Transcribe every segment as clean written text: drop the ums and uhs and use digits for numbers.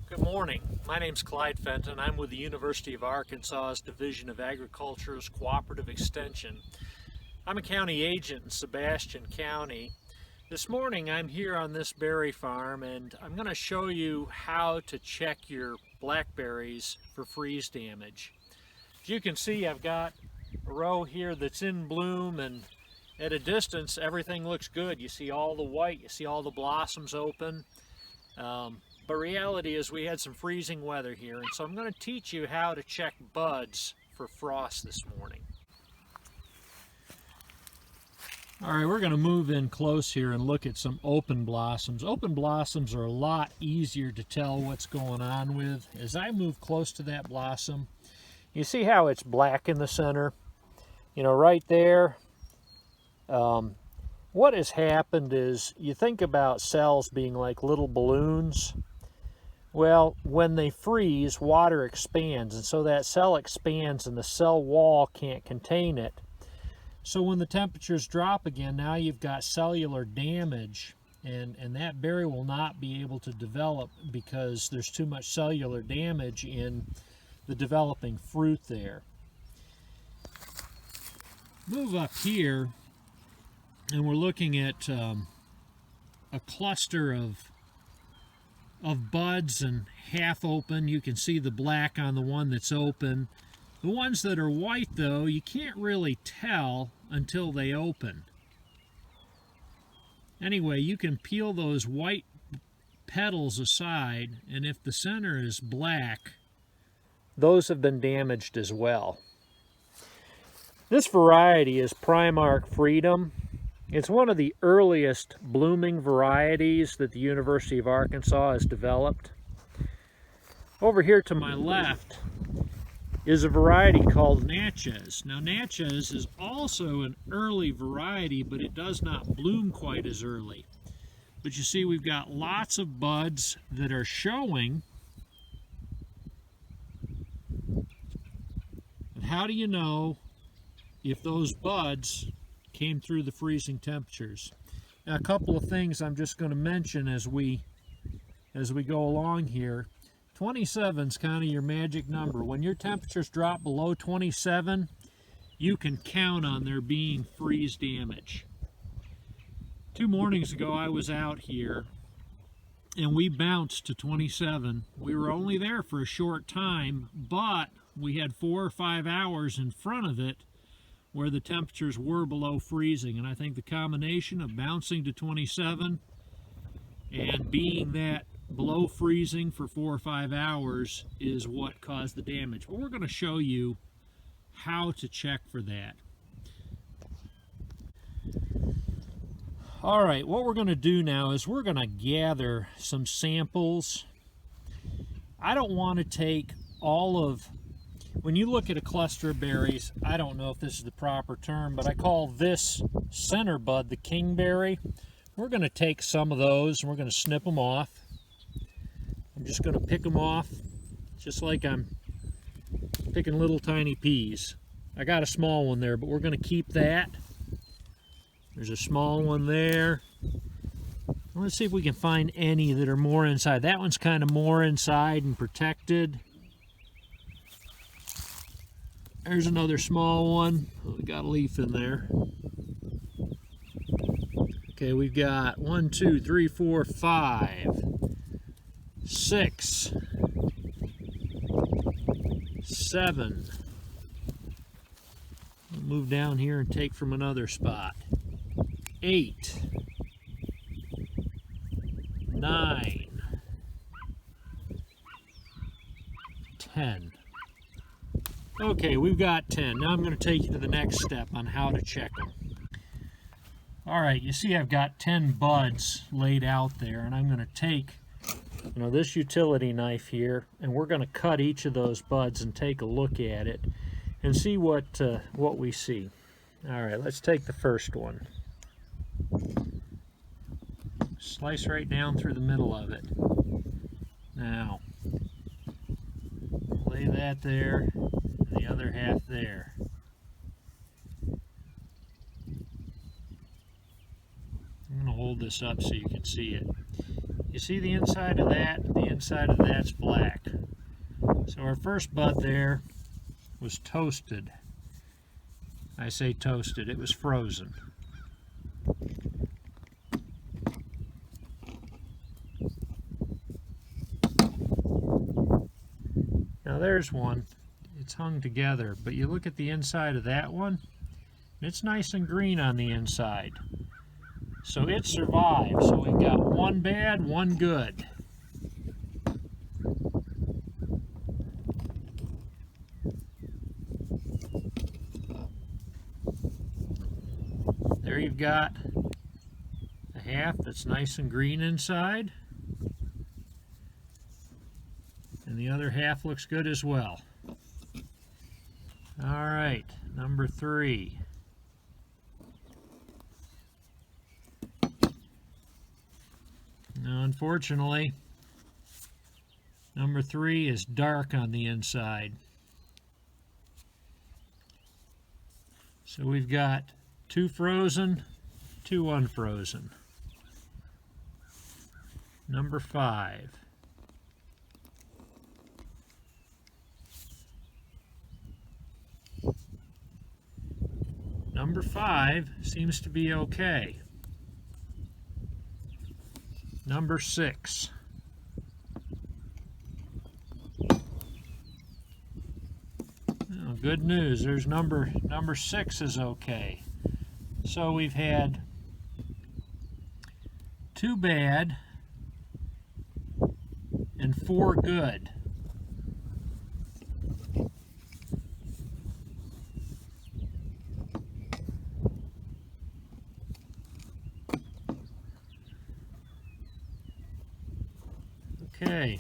Good morning. My name's Clyde Fenton. I'm with the University of Arkansas's Division of Agriculture's Cooperative Extension. I'm a county agent in Sebastian County. This morning I'm here on this berry farm and I'm going to show you how to check your blackberries for freeze damage. As you can see, I've got a row here that's in bloom, and at a distance everything looks good. You see all the white, you see all the blossoms open. But reality is we had some freezing weather here, and so I'm going to teach you how to check buds for frost this morning. Alright, we're going to move in close here and look at some open blossoms. Open blossoms are a lot easier to tell what's going on with. As I move close to that blossom, you see how it's black in the center? You know, right there. What has happened is, you think about cells being like little balloons. Well, when they freeze, water expands, and so that cell expands and the cell wall can't contain it. So when the temperatures drop again, now you've got cellular damage, and that berry will not be able to develop because there's too much cellular damage in the developing fruit there. Move up here, and we're looking at a cluster of buds and half open. You can see the black on the one that's open. The ones that are white, though, you can't really tell until they open. Anyway, you can peel those white petals aside, and if the center is black, those have been damaged as well. This variety is Primark Freedom. It's one of the earliest blooming varieties that the University of Arkansas has developed. Over here to my left is a variety called Natchez. Now, Natchez is also an early variety, but it does not bloom quite as early. But you see, we've got lots of buds that are showing. And how do you know if those buds came through the freezing temperatures? Now, a couple of things I'm just going to mention as we go along here. 27 is kind of your magic number. When your temperatures drop below 27, you can count on there being freeze damage. 2 mornings ago I was out here and we bounced to 27. We were only there for a short time, but we had 4 or 5 hours in front of it where the temperatures were below freezing, and I think the combination of bouncing to 27 and being that below freezing for 4 or 5 hours is what caused the damage. But we're going to show you how to check for that. Alright, what we're going to do now is we're going to gather some samples. I don't want to take all of... When you look at a cluster of berries, I don't know if this is the proper term, but I call this center bud the kingberry. We're going to take some of those and we're going to snip them off. I'm just going to pick them off just like I'm picking little tiny peas. I got a small one there, but we're going to keep that. There's a small one there. Let's see if we can find any that are more inside. That one's kind of more inside and protected. There's another small one. Oh, we got a leaf in there. Okay, we've got 1, 2, 3, 4, 5, 6, 7. We'll move down here and take from another spot. 8, 9, 10. Okay, we've got 10. Now I'm going to take you to the next step on how to check them. Alright, you see I've got 10 buds laid out there, and I'm going to take, this utility knife here, and we're going to cut each of those buds and take a look at it and see what we see. Alright, let's take the first one. Slice right down through the middle of it. Now, lay that there. The other half there. I'm going to hold this up so you can see it. You see the inside of that? The inside of that's black. So our first bud there was toasted. I say toasted, it was frozen. Now there's one. It's hung together, but you look at the inside of that one, it's nice and green on the inside. So it survived. So we've got one bad, one good. There you've got a half that's nice and green inside. And the other half looks good as well. All right, number 3. Now, unfortunately, number 3 is dark on the inside. So we've got 2 frozen, 2 unfrozen. Number 5. Number 5 seems to be okay. Number 6. Oh, good news, there's number 6 is okay. So we've had 2 bad and 4 good. Okay,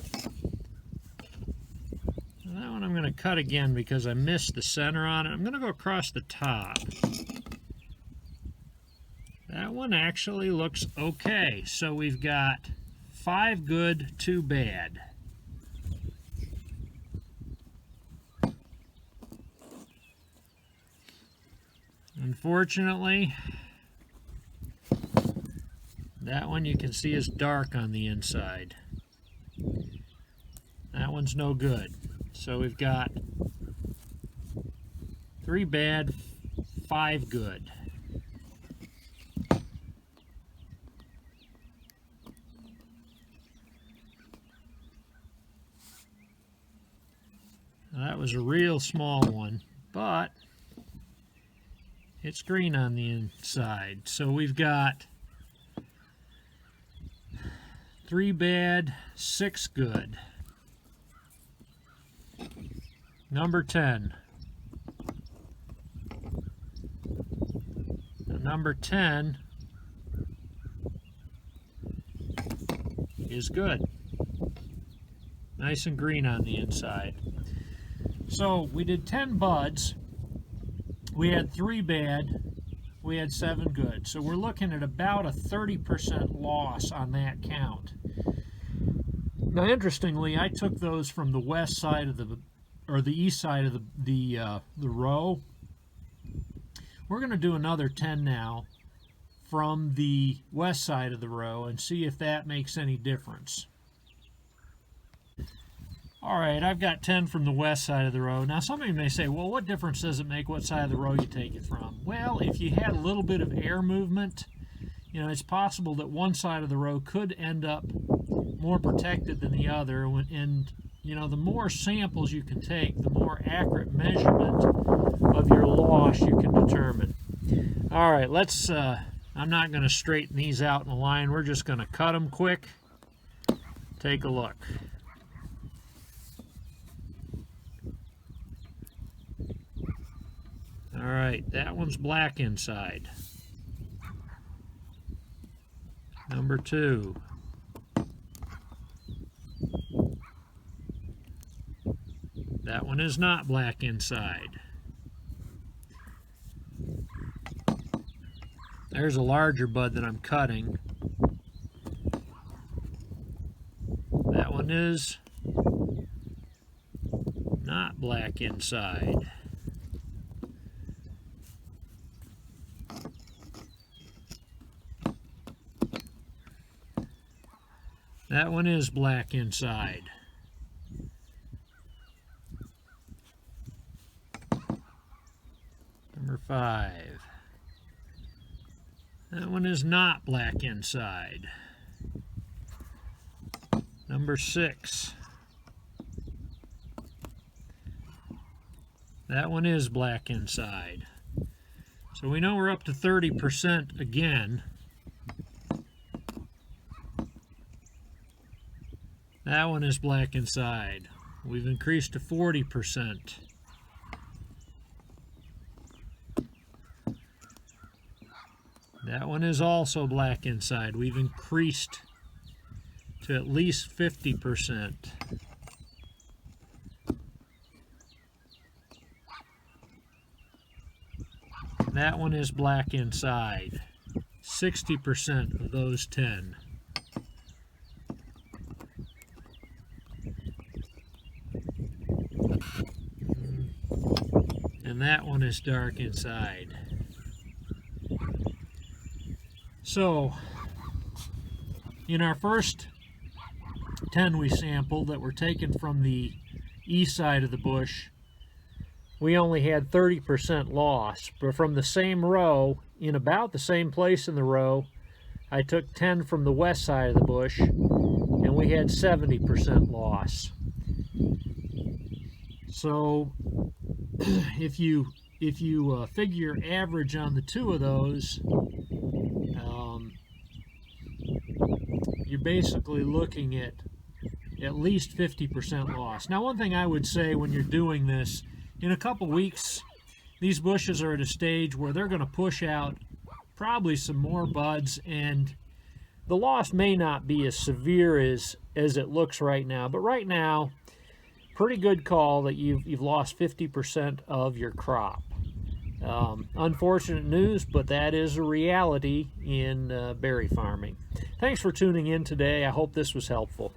now that one I'm going to cut again because I missed the center on it. I'm going to go across the top. That one actually looks okay. So we've got 5 good, 2 bad. Unfortunately, that one you can see is dark on the inside. That one's no good. So we've got 3 bad, 5 good. Now that was a real small one, but it's green on the inside. So we've got 3 bad, 6 good. Number 10. Now, number 10 is good. Nice and green on the inside. So we did 10 buds. We had 3 bad. We had 7 good. So we're looking at about a 30% loss on that count. Now, interestingly, I took those from the west side of the east side of the row. We're going to do another 10 now from the west side of the row and see if that makes any difference. All right, I've got 10 from the west side of the row. Now, somebody may say, well, what difference does it make what side of the row you take it from? Well, if you had a little bit of air movement, you know, it's possible that one side of the row could end up more protected than the other. And, you know, the more samples you can take, the more accurate measurement of your loss you can determine. All right, let's, I'm not going to straighten these out in a line. We're just going to cut them quick. Take a look. All right, that one's black inside. Number 2. That one is not black inside. There's a larger bud that I'm cutting. That one is not black inside. That one is black inside. Number 5. That one is not black inside. Number 6. That one is black inside. So we know we're up to 30% again. That one is black inside. We've increased to 40%. That one is also black inside. We've increased to at least 50%. That one is black inside. 60% of those 10. And that one is dark inside. So, in our first 10 we sampled that were taken from the east side of the bush, we only had 30% loss. But from the same row, in about the same place in the row, I took 10 from the west side of the bush, and we had 70% loss. So, if you figure average on the two of those, you're basically looking at least 50% loss. Now, one thing I would say when you're doing this, in a couple weeks, these bushes are at a stage where they're going to push out probably some more buds, and the loss may not be as severe as it looks right now. But right now, pretty good call that you've lost 50% of your crop. Unfortunate news, but that is a reality in berry farming. Thanks for tuning in today. I hope this was helpful.